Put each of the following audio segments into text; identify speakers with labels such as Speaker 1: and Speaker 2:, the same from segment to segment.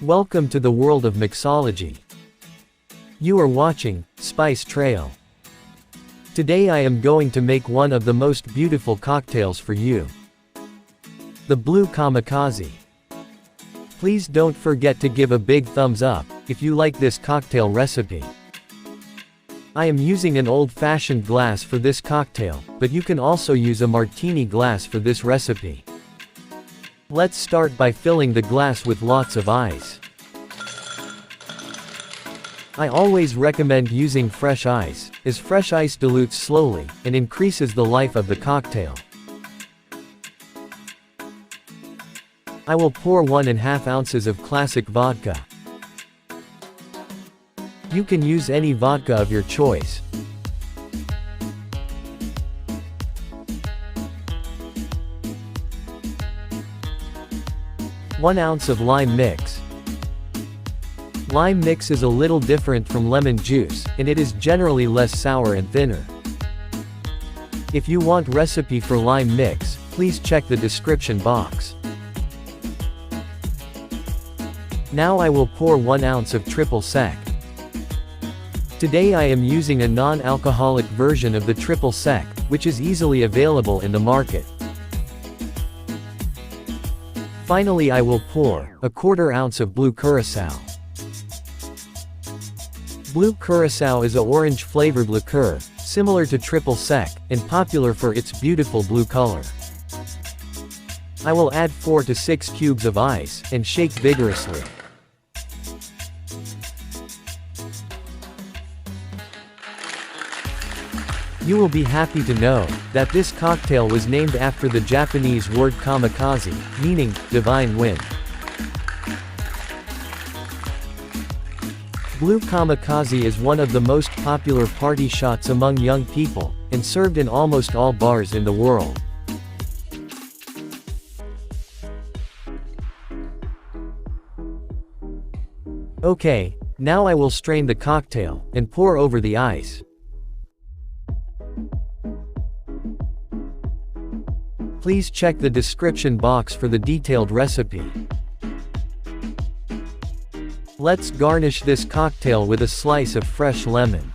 Speaker 1: Welcome to the world of mixology. You are watching Spice Trail. Today I am going to make one of the most beautiful cocktails for you. The Blue Kamikaze. Please don't forget to give a big thumbs up if you like this cocktail recipe. I am using an old-fashioned glass for this cocktail, but you can also use a martini glass for this recipe. Let's start by filling the glass with lots of ice. I always recommend using fresh ice, as fresh ice dilutes slowly and increases the life of the cocktail. I will pour 1½ ounces of classic vodka. You can use any vodka of your choice. 1 ounce of lime mix. Lime mix is a little different from lemon juice, and it is generally less sour and thinner. If you want recipe for lime mix, please check the description box. Now I will pour 1 ounce of triple sec. Today I am using a non-alcoholic version of the triple sec, which is easily available in the market. Finally I will pour 1/4 ounce of blue curacao. Blue curacao is a orange-flavored liqueur, similar to triple sec, and popular for its beautiful blue color. I will add 4 to 6 cubes of ice, and shake vigorously. You will be happy to know that this cocktail was named after the Japanese word kamikaze, meaning divine wind. Blue Kamikaze is one of the most popular party shots among young people, and served in almost all bars in the world. Okay, now I will strain the cocktail, and pour over the ice. Please check the description box for the detailed recipe. Let's garnish this cocktail with a slice of fresh lemon.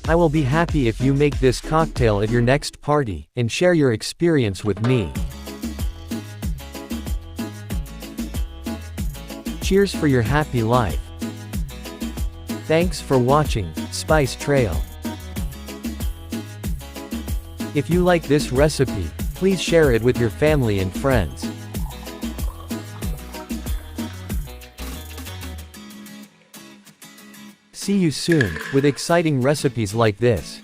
Speaker 1: I will be happy if you make this cocktail at your next party, and share your experience with me. Cheers for your happy life. Thanks for watching Spice Trail. If you like this recipe, please share it with your family and friends. See you soon, with exciting recipes like this.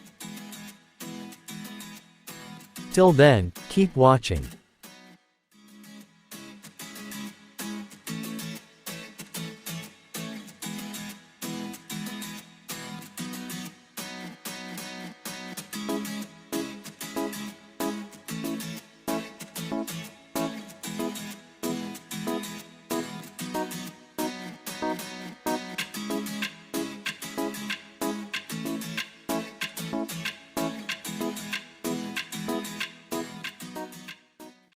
Speaker 1: Till then, keep watching.